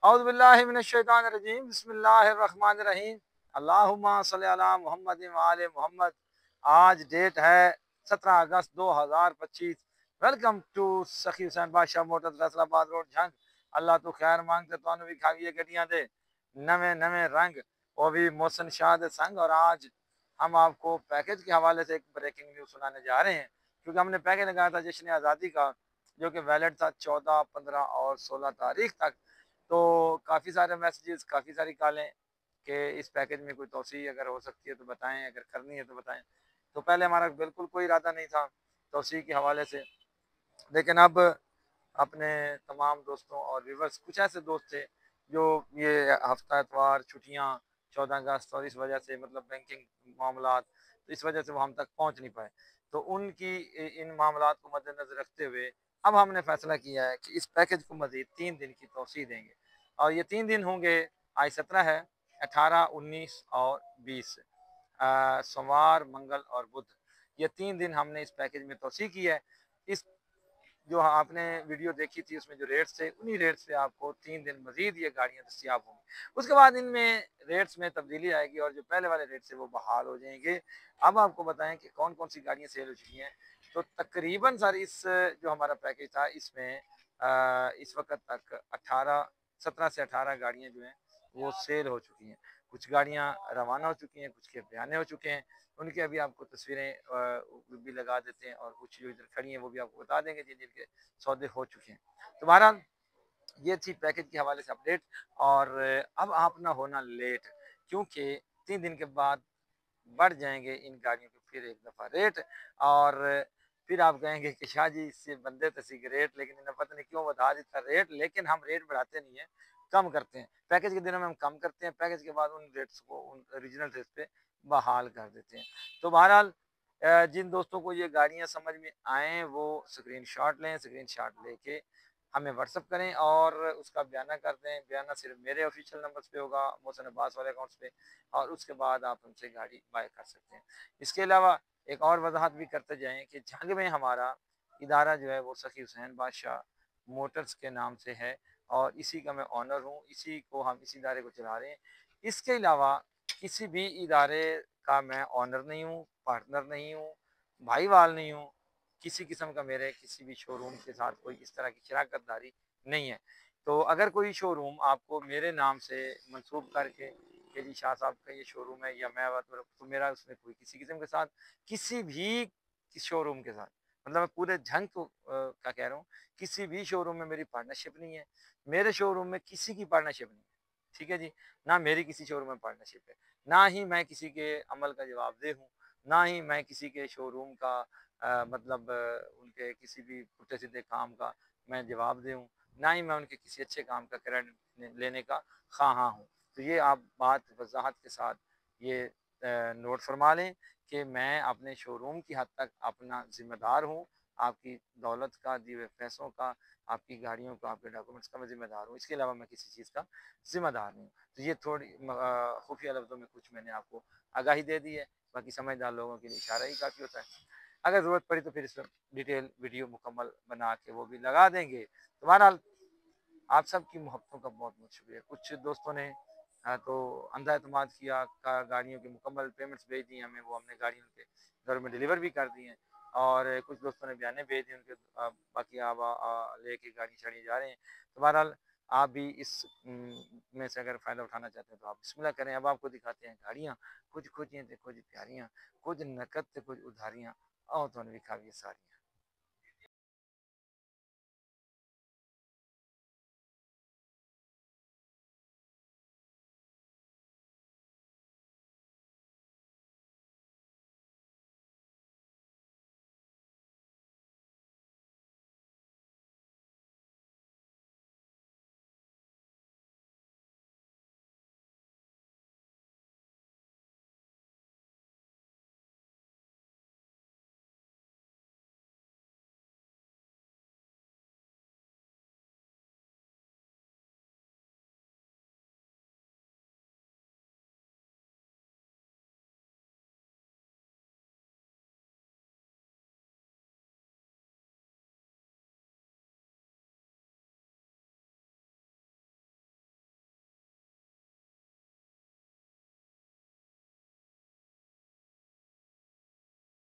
औज़ु बिल्लाहि मिनश शैतानिर रजीम बिस्मिल्लाहिर रहमानिर रहीम अल्लाहुम्मा सल्लि अला मुहम्मद व आले मोहम्मद। आज डेट है 17 अगस्त 2025। वेलकम टू सखी हुसैन बादशाह मोटर्स फैसलाबाद रोड झंग। अल्लाह तो खैर मांगते तो भी खाइए गड्डियां दे नवे नवे रंग वो भी मोहसिन शाह दे संग। और आज हम आपको पैकेज के हवाले से एक ब्रेकिंग न्यूज़ सुनाने जा रहे हैं, क्योंकि हमने पैकेज लगाया था जश्न आज़ादी का, जो कि वैलिड था 14, 15 और 16 तारीख तक। तो काफ़ी सारे मैसेजेस, काफ़ी सारी कॉलें कि इस पैकेज में कोई तोसी अगर हो सकती है तो बताएं, अगर करनी है तो बताएं। तो पहले हमारा बिल्कुल कोई इरादा नहीं था तोसी के हवाले से, लेकिन अब अपने तमाम दोस्तों और व्यूवर्स, कुछ ऐसे दोस्त थे जो ये हफ्ता इतवार छुट्टियाँ 14 अगस्त और इस वजह से मतलब बैंकिंग मामलात, तो इस वजह से वो हम तक पहुंच नहीं पाए। तो उनकी इन मामलात को मद्देनजर रखते हुए अब हमने फैसला किया है कि इस पैकेज को मजीद 3 दिन की तोसी देंगे। और ये 3 दिन होंगे, आज 17 है, 18, 19 और 20, सोमवार, मंगल और बुध। ये 3 दिन हमने इस पैकेज में तोसी की है। इस जो आपने वीडियो देखी थी उसमें जो रेट्स थे, उन्हीं रेट्स पे आपको 3 दिन मजीद ये गाड़ियाँ दस्तियाब होंगी। उसके बाद इनमें रेट्स में तब्दीली आएगी और जो पहले वाले रेट से वो बहाल हो जाएंगे। अब आपको बताएं कि कौन कौन सी गाड़ियाँ सेल हो चुकी हैं। तो तकरीबन सर इस जो हमारा पैकेज था इसमें इस वक्त तक 17 से 18 गाड़ियाँ जो हैं वो सेल हो चुकी हैं। कुछ गाड़ियाँ रवाना हो चुकी हैं, कुछ के बयाने हो चुके हैं। उनकी अभी आपको तस्वीरें भी लगा देते हैं, और कुछ जो इधर खड़ी हैं वो भी आपको बता देंगे जिन जिनके सौदे हो चुके हैं। तो बहरहाल ये थी पैकेज के हवाले से अपडेट। और अब आप ना होना लेट, क्योंकि 3 दिन के बाद बढ़ जाएंगे इन गाड़ियों के फिर एक दफ़ा रेट। और फिर आप कहेंगे कि शाह जी इससे बंदे तो सिगरेट, लेकिन इन्हें पता नहीं क्यों बता देता रेट। लेकिन हम रेट बढ़ाते नहीं है, कम करते हैं। पैकेज के दिनों में हम कम करते हैं, पैकेज के बाद उन रेट्स को उन ओरिजिनल रेट पे बहाल कर देते हैं। तो बहरहाल जिन दोस्तों को ये गाड़ियाँ समझ में आएँ वो स्क्रीन शॉट लें, स्क्रीन शॉट लेके हमें व्हाट्सअप करें और उसका बयाना कर दें। बयाना सिर्फ मेरे ऑफिशियल नंबर्स पे होगा, मोहसिन अब्बास वाले अकाउंट्स पे, और उसके बाद आप उनसे गाड़ी बाय कर सकते हैं। इसके अलावा एक और वजाहत भी करते जाएं कि झंग में हमारा इदारा जो है वो सखी हुसैन बादशाह मोटर्स के नाम से है, और इसी का मैं ऑनर हूँ, इसी को हम इसी इदारे को चला रहे हैं। इसके अलावा किसी भी इदारे का मैं ऑनर नहीं हूँ, पार्टनर नहीं हूँ, भाईवाल नहीं हूँ। किसी किस्म का मेरे किसी भी शोरूम के साथ कोई इस तरह की शराकतदारी नहीं है। तो अगर कोई शोरूम आपको मेरे नाम से मंसूब करके कि जी शाह साहब का ये शोरूम है, या मैं तो मेरा उसमें कोई किसी किस्म के साथ किसी भी शोरूम के साथ, मतलब मैं पूरे झंग को का कह रहा हूँ, किसी भी शोरूम में मेरी पार्टनरशिप नहीं है। मेरे शोरूम में किसी की पार्टनरशिप नहीं है, ठीक है जी। ना मेरी किसी शोरूम में पार्टनरशिप है, ना ही मैं किसी के अमल का जवाबदेह हूँ, ना ही मैं किसी के शोरूम का मतलब उनके किसी भी पुट्ठे सीधे काम का मैं जवाब दूँ, ना ही मैं उनके किसी अच्छे काम का क्रेडिट लेने का ख़्वाहा हूँ। तो ये आप बात वजाहत के साथ ये नोट फरमा लें कि मैं अपने शोरूम की हद तक अपना ज़िम्मेदार हूँ। आपकी दौलत का, दिए हुए पैसों का, आपकी गाड़ियों का, आपके डॉक्यूमेंट्स का मैं ज़िम्मेदार हूँ। इसके अलावा मैं किसी चीज़ का ज़िम्मेदार नहीं हूँ। तो ये थोड़ी खुफिया लफ्ज़ों में कुछ मैंने आपको आगाही दे दी है। बाकी समझदार लोगों के लिए इशारा ही काफ़ी होता है। अगर ज़रूरत पड़ी तो फिर इस पर डिटेल वीडियो मुकम्मल बना के वो भी लगा देंगे। तो बहरहाल आप सबकी मोहब्बतों का बहुत बहुत शुक्रिया। कुछ दोस्तों ने तो अंधा एतमाद किया, गाड़ियों की मुकम्मल पेमेंट्स भेज दी हमें, वो हमने गाड़ियों के घर में डिलीवर भी कर दी हैं। और कुछ दोस्तों ने बयाने भेज दिए उनके, बाकी आप लेके गाड़ी चढ़ी जा रहे हैं। तो बहरहाल आप भी इस में से अगर फ़ायदा उठाना चाहते हैं तो आप बिस्मिल्लाह करें। अब आपको दिखाते हैं गाड़ियाँ, कुछ खुशियाँ थे, कुछ प्यारियाँ, कुछ नकद थे, कुछ उधारियाँ, और तो दिखाइए सारियाँ।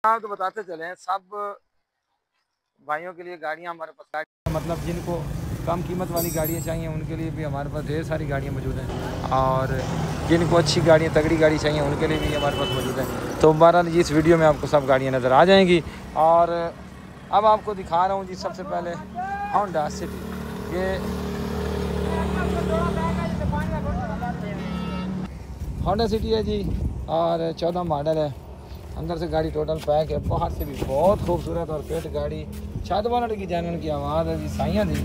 आप तो बताते चले सब भाइयों के लिए गाड़ियाँ हमारे पास, मतलब जिनको कम कीमत वाली गाड़ियाँ चाहिए उनके लिए भी हमारे पास ढेर सारी गाड़ियाँ मौजूद हैं, और जिनको अच्छी गाड़ियाँ तगड़ी गाड़ी चाहिए उनके लिए भी हमारे पास मौजूद है। तो बहरहाल इस वीडियो में आपको सब गाड़ियाँ नज़र आ जाएंगी। और अब आपको दिखा रहा हूँ जी सबसे पहले होंडा सिटी। ये होंडा सिटी है जी, और 14 मॉडल है। अंदर से गाड़ी टोटल पैक है, बाहर से भी बहुत खूबसूरत और फिट गाड़ी। 7 बोनट की जानवर की आवाज़ है जी, साइयाँ दी।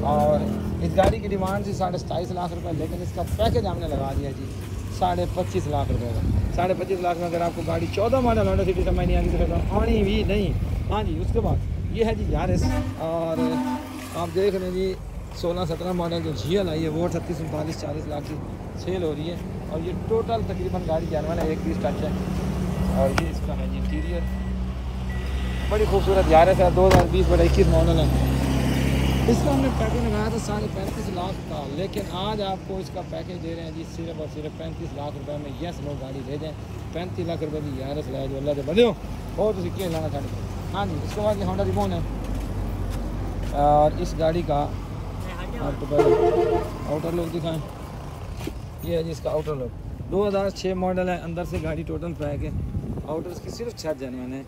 और इस गाड़ी की डिमांड थी 27.5 लाख रुपए, लेकिन इसका पैकेज हमने लगा दिया जी 25.5 लाख रुपए का। 25.5 लाख में अगर आपको गाड़ी 14 मॉडल होंडा सिटी समझ नहीं आती तो आनी भी नहीं। हाँ जी, उसके बाद ये है जी यारिस, और आप देख रहे हैं जी 16-17 मॉडल जो GL आई है वो 38, 39, 40 लाख की सेल हो रही है। और ये टोटल तकरीबन गाड़ी जानवर है, 1 टच है। और ये इसका है जी इंटीरियर, बड़ी खूबसूरत यारिस है, 2020-21 मॉडल है। इसका हमने पैकेज लगाया था 35.5 लाख का, लेकिन आज आपको इसका पैकेज दे रहे हैं जी सिर्फ और सिर्फ 35 लाख रुपए में। यस नो गाड़ी ले जाएँ, 35 लाख रुपए की यारिस लाए जो अल्लाह से बदे हो और तो सिक्के लाना चाहिए। हाँ जी, उसके बाद ये होंडा रिबॉन है, और इस गाड़ी का आपको पहले आउटर लुक दिखाएं। ये है जी इसका आउटर लुक, 2006 मॉडल है। अंदर से गाड़ी टोटल पैक है, आउटर की सिर्फ 6 जनवन है।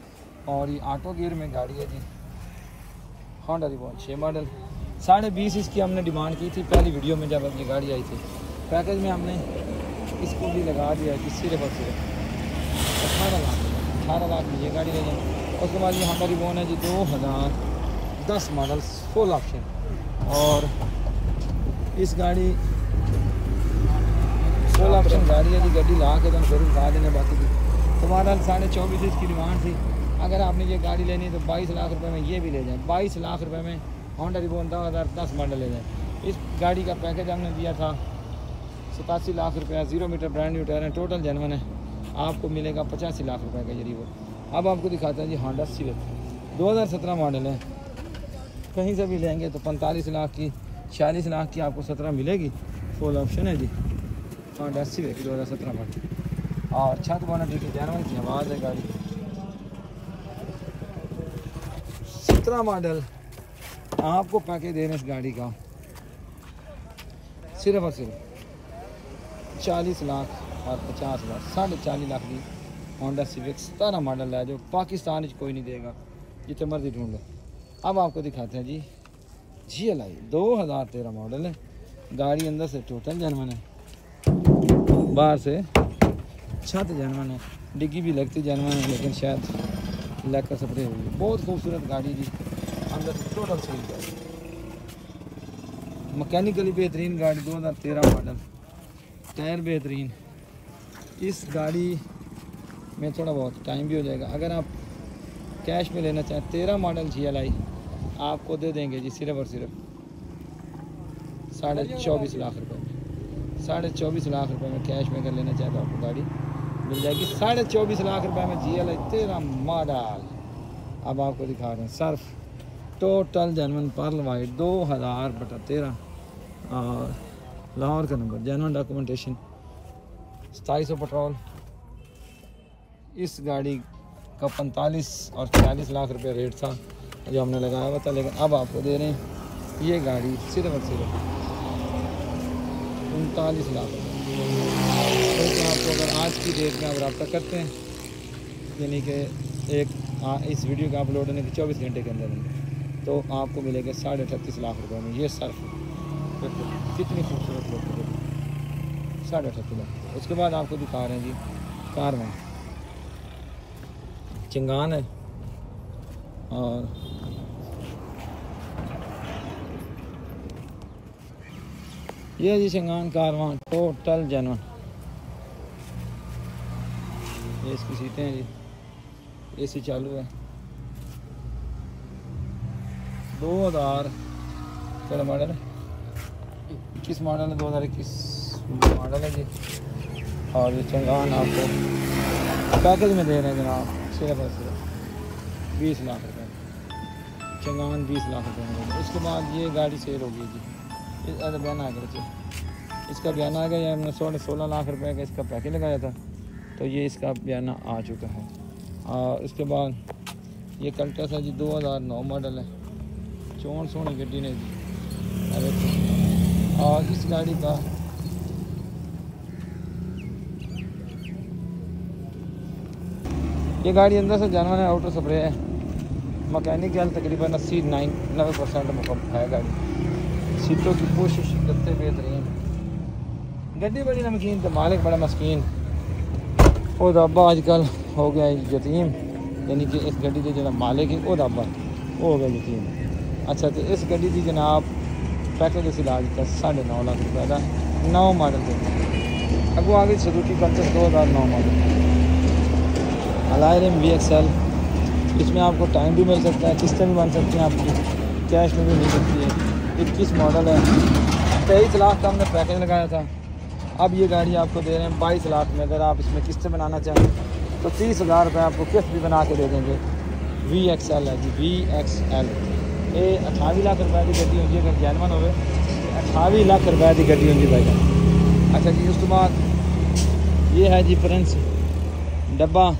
और ये ऑटो गियर में गाड़ी है जी, होंडा रिबॉन 6 मॉडल। 20.5 इसकी हमने डिमांड की थी पहली वीडियो में जब अब ये गाड़ी आई थी। पैकेज में हमने इसको भी लगा दिया कि सिर्फ और सिर्फ 18 लाख में ये गाड़ी ले जाए। उसके बाद ये होंडा रिबॉन है जी 2010 मॉडल, फुल ऑप्शन। और इस गाड़ी फुल ऑप्शन गाड़ी है जी, गड्डी ला के तो फिर उठा देने बाकी की। तुम्हारा 24.5 इसकी डिमांड थी। अगर आपने ये गाड़ी लेनी है तो 22 लाख रुपए में ये भी ले जाएं। 22 लाख रुपए में होंडा रिबॉन 2010 मॉडल ले जाएं। इस गाड़ी का पैकेज हमने दिया था 87 लाख रुपया, 0 मीटर ब्रांड न्यू टायर है, टोटल जनवन है। आपको मिलेगा 85 लाख रुपए का ये रिबॉन। अब आपको दिखाते हैं जी होंडा सिविक, 2017 मॉडल है। कहीं से भी लेंगे तो 45 लाख की, 46 लाख की आपको 17 मिलेगी। फुल ऑप्शन है जी होंडा सिविक 2017 मॉडल, और 6 बोनट की जानवर की आवाज़ है गाड़ी। 17 मॉडल आपको पैकेज दे रहे हैं इस गाड़ी का सिर्फ और सिर्फ 40 लाख और 50 लाख, 40.5 लाख की होंडा सिविक 17 मॉडल है, जो पाकिस्तान कोई नहीं देगा, जितने मर्जी ढूंढ लो। अब आपको दिखाते हैं जी GLI 2013 मॉडल है। गाड़ी अंदर से टोटल जनवन है, बाहर से छत जनवन है, डिग्गी भी लगती जनवन है, लेकिन शायद लग कर स्प्रे हुई है। बहुत खूबसूरत गाड़ी जी, अंदर से टोटल सील गाड़ी, मैकेनिकली बेहतरीन गाड़ी, 2013 मॉडल, टायर बेहतरीन। इस गाड़ी में थोड़ा बहुत टाइम भी हो जाएगा। अगर आप कैश में लेना चाहें 13 मॉडल GLI आपको दे देंगे जी सिर्फ और सिर्फ 24.5 लाख रुपए में। 24.5 लाख रुपए में कैश में अगर लेना चाहें तो आपको गाड़ी मिल जाएगी 24.5 लाख रुपए में GLI 13 मॉडल। अब आपको दिखा रहे हैं सर्फ टोटल जनवन पर्ल वाइट 2013 और लाहौर का नंबर, जनवन डॉक्यूमेंटेशन, 2700 पेट्रोल। इस गाड़ी का 45 और 40 लाख रुपए रेट था जो हमने लगाया हुआ था, लेकिन अब आपको दे रहे हैं ये गाड़ी सिर्फ और सिर्फ 39 लाख रुपये। तो आपको अगर आज की डेट में आप रब्ता करते हैं, यानी कि इस वीडियो का अपलोड होने के 24 घंटे के अंदर, तो आपको मिलेगा 38.5 लाख रुपए में ये सर्फ। कितनी खूबसूरत लोग 38.5 लाख। उसके बाद आपको दिखा रहे हैं जी कारवां, चिंगान है, और ये जी चिंगान कारवां टोटल जनवन। ये इसकी सीटें हैं जी, AC चालू है। 2000 चलो मॉडल है 21 मॉडल है, 2021 मॉडल है जी। और ये चिंगान आपको पैकेज में दे रहे हैं जनाब सिर्फ और सिर्फ 20 लाख रुपए, चिंगान 20 लाख रुपए में। उसके बाद ये गाड़ी सेल हो गई जी, इस बयान आ गया जी, इसका बयान आ गया। हमने 16 लाख रुपए का इसका पैकेज लगाया था, तो ये इसका बयान आ चुका है। और उसके बाद ये कल्टस है जी, 2009 मॉडल है। चोन सोनी गड्डी ने जी। और इस गाड़ी का ये गाड़ी अंदर से जानवर है, आउटर स्प्रे है, मैकेनिकल तकरीबन 80-90% मुकम्मल है गाड़ी। सीटों की कोशिश करते बेहतरीन, गड्डी बड़ी नमकीन तो मालिक बड़ा मस्कीन। वो दब्बा आजकल हो गया यतीम, यानी कि इस गड्डी के जो मालिक है वो दब्बा वो हो गया यतीम। अच्छा तो इस गड्डी की जनाब पैकेज इस इलाज का 9.5 लाख रुपये का 9 मॉडल के अगो आगे सुजुकी कल्टस 2009 मॉडल अलायरम VXL। इसमें आपको टाइम भी मिल सकता है, किस्तें भी बन सकती हैं आपकी, कैश में भी मिल सकती है। 21 मॉडल है, 23 लाख का हमने पैकेज लगाया था। अब ये गाड़ी आपको दे रहे हैं 22 लाख में। अगर आप इसमें किस्तें बनाना चाहें तो 30,000 रुपये आपको किस्त भी बना के दे देंगे। VXL है जी, VXL। ये 28 लाख रुपये की गड्डी होगी अगर जैनवन हो, 28 लाख रुपये की गड्डी होगी भाई। अच्छा जी, उस बाद ये है जी प्रिंस डब्बा,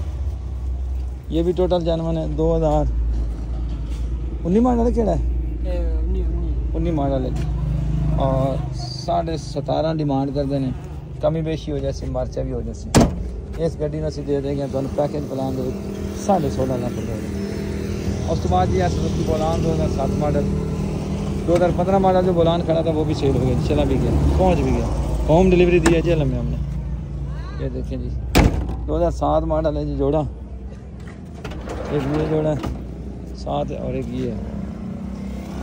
ये भी टोटल जैनवन है। 2019 मॉडल है, केड़ा है 19 मॉडल है और 17.5 डिमांड कर देने, कमी बेशी हो जैसी मर्चा भी हो जैसी। इस गड्डी में दे देंगे तो पैकेज प्लान 16.5 लाख रुपये। उस बाद जी सुजुकी बोलान 2007 मॉडल, 2015 मॉडल जो बोलान खड़ा था वो भी सेल हो गया, चला भी गया, पहुंच भी गया, होम डिलीवरी दी है जी हमें हमने। ये देखें जी 2007 मॉडल है जी, जोड़ा एक ये जोड़ा है 7 और एक ये है।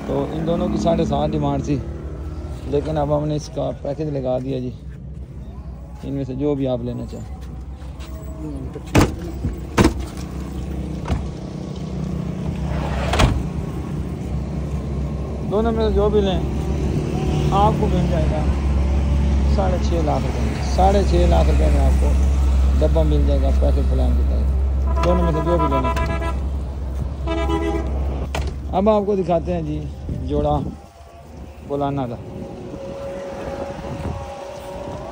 तो इन दोनों की 7.5 डिमांड थी, लेकिन अब हमने इसका पैकेज लगा दिया जी, इनमें से जो भी आप लेना चाहें। दोनों में से जो भी लें आपको मिल जाएगा 6.5 लाख रुपये में। 6.5 लाख रुपये में आपको डब्बा मिल जाएगा पैकेज प्लान के तहत, दोनों में से जो भी लेना चाहिए। अब आपको दिखाते हैं जी जोड़ा बोलाना का,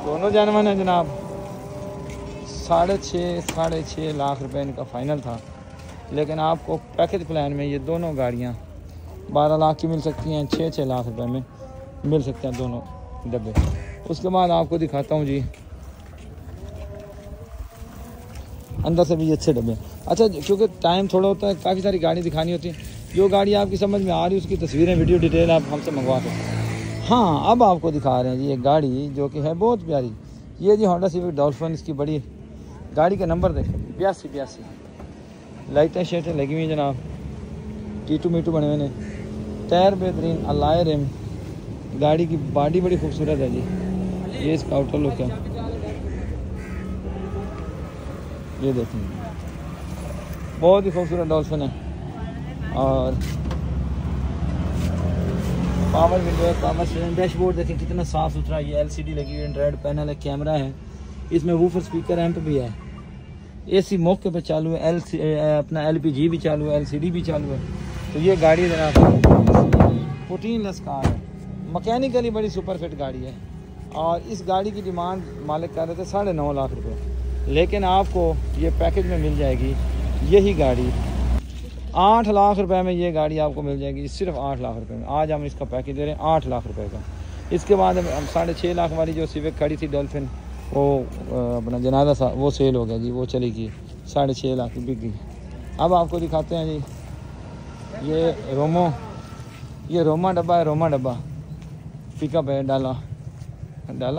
दोनों जानवर हैं जनाब। 6.5 लाख रुपए इनका फाइनल था, लेकिन आपको पैकेज प्लान में ये दोनों गाड़ियाँ 12 लाख की मिल सकती हैं, 6 लाख रुपए में मिल सकते हैं दोनों डब्बे। उसके बाद आपको दिखाता हूँ जी अंदर से भी अच्छे डब्बे। अच्छा, क्योंकि टाइम थोड़ा होता है, काफ़ी सारी गाड़ी दिखानी होती है, जो गाड़ी आपकी समझ में आ रही है उसकी तस्वीरें वीडियो डिटेल आप हमसे मंगवा सकते हैं। हाँ, अब आपको दिखा रहे हैं जी एक गाड़ी जो कि है बहुत प्यारी, ये जी होंडा सिविक डॉल्फिन। इसकी बड़ी गाड़ी का नंबर देखें 82 लाइटें शेटें लगी हुई जनाब, टीटू मीटू बने हुए हैं, टायर बेहतरीन, अलॉय रिम, गाड़ी की बॉडी बड़ी खूबसूरत है जी। ये इसका आउटर लुक है, ये देखें बहुत ही खूबसूरत डॉल्फिन है। और पावर विंडो है, पावर स्टीयरिंग, डैशबोर्ड देखें कितना साफ़ सुथरा, ये LCD लगी हुई, एंड्रॉयड पैनल है, कैमरा है, इसमें वूफर स्पीकर एम्प भी है, AC मौके पे चालू है, अपना LPG भी चालू है, LCD भी चालू है। तो ये गाड़ी जनाब 14 कार है, मैकेनिकली बड़ी सुपर फिट गाड़ी है। और इस गाड़ी की डिमांड मालिक कर रहे थे 9.5 लाख रुपये, लेकिन आपको ये पैकेज में मिल जाएगी यही गाड़ी 8 लाख रुपए में। ये गाड़ी आपको मिल जाएगी सिर्फ 8 लाख रुपए में। आज हम इसका पैकेज दे रहे हैं 8 लाख रुपए का। इसके बाद हम 6.5 लाख वाली जो सिविक खड़ी थी डॉल्फिन, वो अपना जनाजा सा वो सेल हो गया जी, वो चली गई, 6.5 लाख की बिक गई। अब आपको दिखाते हैं जी ये रोमा डब्बा है, रोमा डब्बा पिकअप है, डाला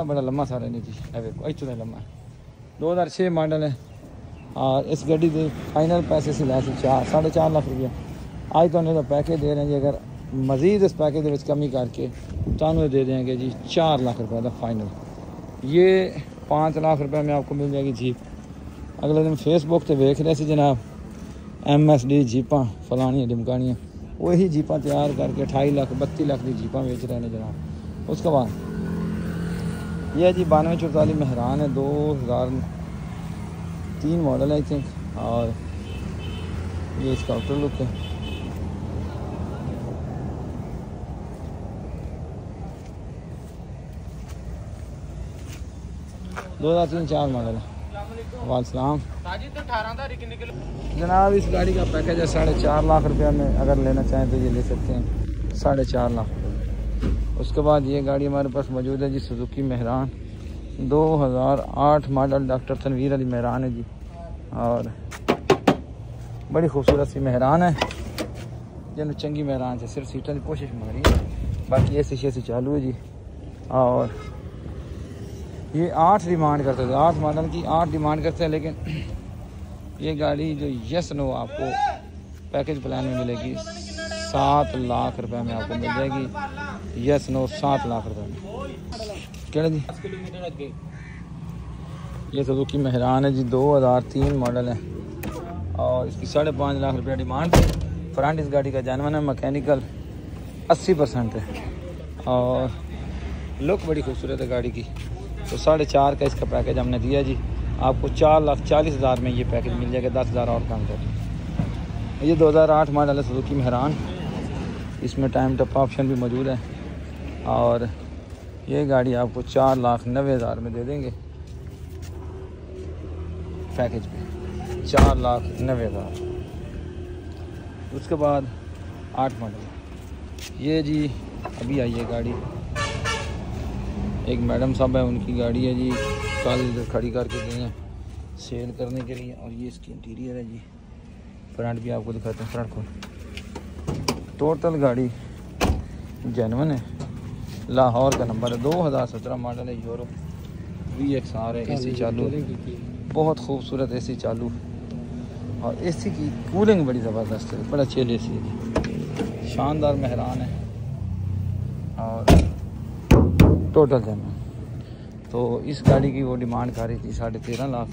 बड़ा लम्बा सारा नहीं जी, इतना लम्बा है, 2006 मॉडल है। और इस गड्डी के फाइनल पैसे से लैस 4.5 लाख रुपया आज तो पैकेज दे रहे हैं जी। अगर मज़ीद इस पैकेज में कमी करके तो दे देंगे जी 4 लाख रुपये का फाइनल। ये 5 लाख रुपये में आपको मिल जाएगी जीप। अगले दिन फेसबुक पर देख रहे थे जनाब MSD जीपां फलानियाँ ढिमकानियाँ, वही जीपां तैयार करके 28 लाख 32 लाख की जीपां बेच रहे हैं जनाब। उसके बाद यह जी 9244 मेहरान है, 2003 मॉडल है आई थिंक, और ये इसका आउटर लुक है। दो 2003-4 मॉडल है। वालेकुम। जनाब इस गाड़ी का पैकेज है 4.5 लाख रुपया में, अगर लेना चाहें तो ये ले सकते हैं 4.5 लाख रुपये। उसके बाद ये गाड़ी हमारे पास मौजूद है जी, Suzuki Mehran 2008 model, doctor Tanveer Ali Mehran है जी। और बड़ी खूबसूरत सी मेहरान है, जन चंगी मेहरान से सिर्फ सीटों की कोशिश मारी है, बाकी ये शीशे से चालू है जी। और ये 8 डिमांड करते थे, 8 मॉडल की 8 डिमांड करते हैं, लेकिन ये गाड़ी जो यस नो आपको पैकेज प्लान में मिलेगी 7 लाख रुपए में आपको मिल जाएगी। यस नो 7 लाख रुपए में। क्या जी? ये सुजुकी मेहरान है जी, 2003 मॉडल है और इसकी 5.5 लाख रुपया डिमांड है। फ्रंट इस गाड़ी का जानवन है, मैकेनिकल 80% है और लुक बड़ी खूबसूरत है गाड़ी की। तो 4.5 का इसका पैकेज हमने दिया जी। आपको 4,40,000 में ये पैकेज मिल जाएगा, 10,000 और कम कर। ये 2008 मॉडल है सुजुकी मेहरान, इसमें टाइम टप ऑप्शन भी मौजूद है और ये गाड़ी आपको 4,90,000 में दे देंगे पैकेज पे, 4,90,000। उसके बाद 8 मॉडल ये जी अभी आई है गाड़ी, एक मैडम साहब है, उनकी गाड़ी है जी, कल इधर खड़ी करके गए हैं सेल करने के लिए। और ये इसकी इंटीरियर है जी, फ्रंट भी आपको दिखाते हैं, फ्रंट को टोटल गाड़ी जेन्युइन है, लाहौर का नंबर है, 2017 मॉडल है, यूरो VXR है, AC चालू, बहुत खूबसूरत AC चालू और AC की कूलिंग बड़ी ज़बरदस्त है, बड़ा चिल AC है, शानदार मेहरान है और टोटल जेन्युइन। तो इस गाड़ी की वो डिमांड कर रही थी 13.5 लाख,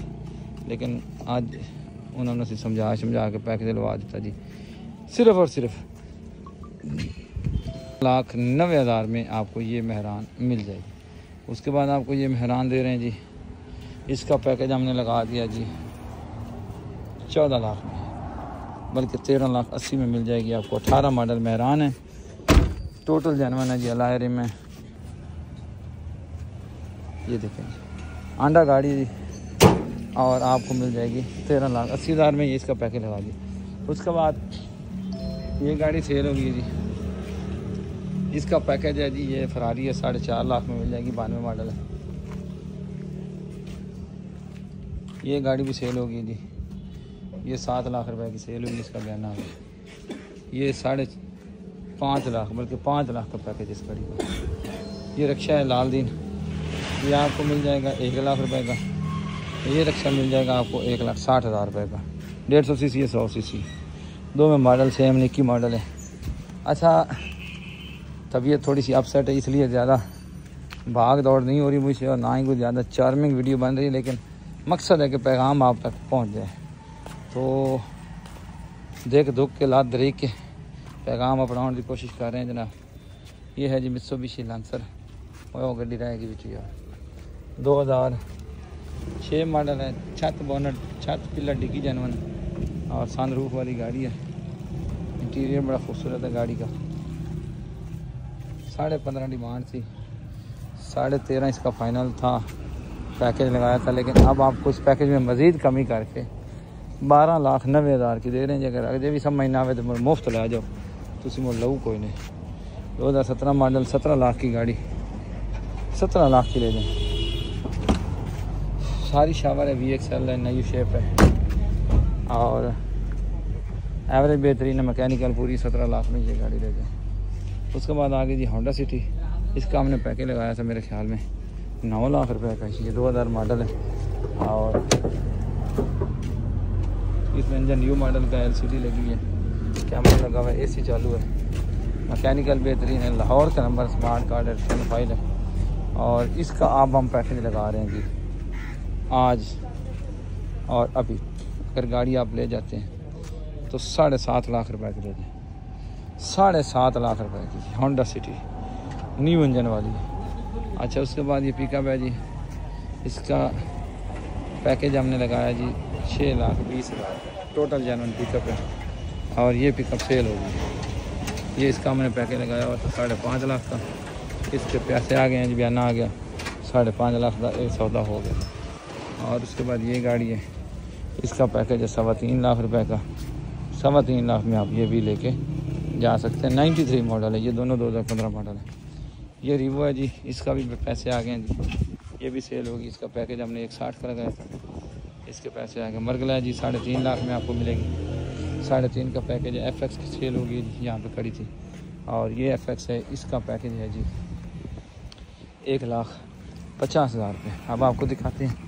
लेकिन आज उन्होंने से समझा के पैकेज दिलवा देता जी, सिर्फ़ और सिर्फ 1,90,000 में आपको ये मेहरान मिल जाएगी। उसके बाद आपको ये मेहरान दे रहे हैं जी, इसका पैकेज हमने लगा दिया जी 14 लाख में, बल्कि 13,80,000 में मिल जाएगी आपको। 18 मॉडल मेहरान है, टोटल जेन्युइन है जी, अलायरे में ये देखें आंडा गाड़ी जी, और आपको मिल जाएगी 13,80,000 में, ये इसका पैकेज लगा दी। उसके बाद ये गाड़ी सेल होगी जी, इसका पैकेज है जी, ये फरारी है, 4.5 लाख में मिल जाएगी, 92 मॉडल है। ये गाड़ी भी सेल होगी जी, ये 7 लाख रुपए की सेल होगी, इसका बयाना है। ये 5.5 लाख, बल्कि 5 लाख का पैकेज इस गाड़ी का। ये रिक्शा है लाल दिन, ये आपको मिल जाएगा 1 लाख रुपए का। ये रिक्शा मिल जाएगा आपको 1,60,000 रुपये का। 150 सीसी है, 100 सीसी, दो में मॉडल सेम, निक्की मॉडल है। अच्छा, तबीयत थोड़ी सी अपसेट है, इसलिए ज़्यादा भाग दौड़ नहीं हो रही मुझसे और ना ही कोई ज़्यादा चार्मिंग वीडियो बन रही है, लेकिन मकसद है कि पैगाम आप तक पहुंच जाए। तो देख दुख के लात दरीक के पैगाम अपनाने की कोशिश कर रहे हैं जनाब। ये है जी मित्सुबिशी लांसर, वो गड्डी रहेगी बिच यार, 2006 मॉडल है, छत बोनट, छत पिलर डिग्गी जेन्युइन और सनरूफ वाली गाड़ी है। इंटीरियर बड़ा खूबसूरत है गाड़ी का। 15.5 डिमांड थी, 13.5 इसका फाइनल था, पैकेज लगाया था, लेकिन अब आपको इस पैकेज में मज़ीद कमी करके 12,90,000 की दे रहे हैं। अगर अजे भी सब महीना आए तो मुफ्त लै जाओ, तुम मुझे लऊ कोई नहीं। 2017 मॉडल, 17 लाख की गाड़ी, 17 लाख की ले जाए। सारी शावर है, VXL है, नई शेप है और एवरेज बेहतरीन है, मैकेनिकल पूरी, 17 लाख में ये गाड़ी ले जाए। उसके बाद आगे जी होंडा सिटी, इसका हमने पैकेज लगाया था मेरे ख्याल में 9 लाख रुपए का। ये 2000 मॉडल है और इसमें इंजन न्यू मॉडल का LCD लगी है, कैमरा लगा हुआ है, AC चालू है, मैकेनिकल बेहतरीन है, लाहौर का नंबर, स्मार्ट कार्ड है, फाइल है। और इसका आप हम पैकेज लगा रहे हैं जी आज और अभी। अगर गाड़ी आप ले जाते हैं तो 7.5 लाख रुपए की ले जाए, 7.5 लाख रुपए की होंडा सिटी न्यू इंजन वाली। अच्छा, उसके बाद ये पिकअप है जी, इसका पैकेज हमने लगाया जी 6,20,000, टोटल जेन्युइन पिकअप है और ये पिकअप सेल होगी। ये इसका हमने पैकेज लगाया हुआ था 5.5 लाख का, इसके पैसे आ गए हैं जी, बयाना आ गया, 5.5 लाख का एक सौदा हो गया। और उसके बाद ये गाड़ी है, इसका पैकेज है 3.25 लाख रुपए का। 3.25 लाख में आप ये भी लेके जा सकते हैं। 93 मॉडल है ये, दोनों 2015 मॉडल है। ये रिवो है जी, इसका भी पैसे आ गए हैं जी, ये भी सेल होगी। इसका पैकेज हमने 160 का लगाया था, इसके पैसे आ गए। मरगला है जी 3.5 लाख में आपको मिलेगी। 3.5 का पैकेज है। FX की सेल होगी यहाँ पे खड़ी थी, और ये FX है, इसका पैकेज है जी 1,50,000 रुपये। अब आपको दिखाते हैं।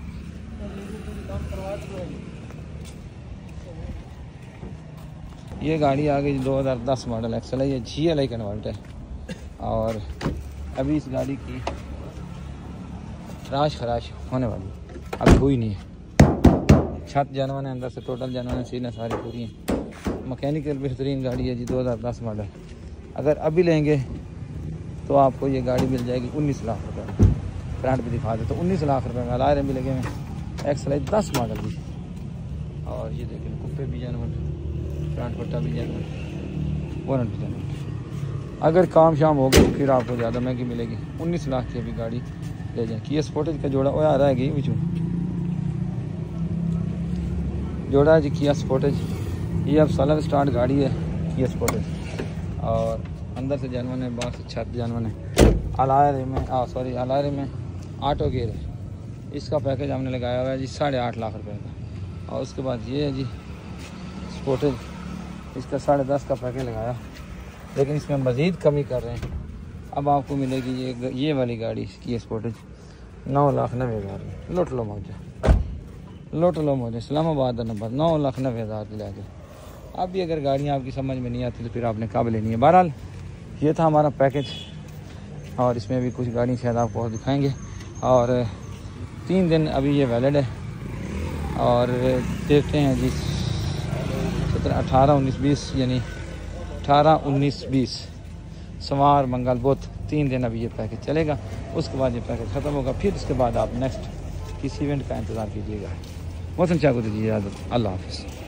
ये गाड़ी आ गई 2010 मॉडल एक्सल है, ये GLI कन्वर्ट है। और अभी इस गाड़ी की खराश होने वाली, अभी हुई नहीं है। छत जानवन है, अंदर से टोटल जानवन है, सीना सारी पूरी हैं। मैकेनिकल बेहतरीन गाड़ी है जी, 2010 मॉडल। अगर अभी लेंगे तो आपको ये गाड़ी मिल जाएगी 19 लाख रुपये। फ्रंट भी दिखा दे तो 19 लाख रुपये में अलायरे भी लगे हुए। एक्सल 10 मॉडल भी, और ये देखें कुप्पे भी जानवर, फ्रंट पट्टा भी जानवर, बोनट भी जानवर। अगर काम शाम हो गया तो फिर आपको ज़्यादा महंगी मिलेगी। 19 लाख की अभी गाड़ी ले जाएँ। किया स्पोर्टेज का जोड़ा वो आ रहा है कि बिचू जोड़ा है जी, किया स्पोर्टेज। ये अब सलर स्टार्ट गाड़ी है किया स्पोर्टेज, और अंदर से जानवन है, बाहर से छत जानवन है। अलायरे में अलायरे में ऑटो गेयर है। इसका पैकेज हमने लगाया हुआ है जी 8.5 लाख रुपए का। और उसके बाद ये है जी स्पोर्टेज, इसका 10.5 का पैकेज लगाया, लेकिन इसमें मज़ीद कमी कर रहे हैं। अब आपको मिलेगी ये वाली गाड़ी की स्पोर्टेज 9,90,000। लुट लो मुझे इस्लामाबाद का नंबर 9,90,000 की लाके। अब भी अगर गाड़ियाँ आपकी समझ में नहीं आती तो फिर आपने कब लेनी है। बहरहाल ये था हमारा पैकेज, और इसमें भी कुछ गाड़ी शायद आपको दिखाएंगे। और 3 दिन अभी ये वैलिड है, और देखते हैं जी 17, 18, 19, 20 यानी 18, 19, 20 सोमवार मंगल बुध 3 दिन अभी ये पैकेज चलेगा। उसके बाद ये पैकेज ख़त्म होगा। फिर उसके बाद आप नेक्स्ट किसी इवेंट का इंतज़ार कीजिएगा। मौसम चाकू दीजिए इजाज़त। अल्लाह हाफ़िज़।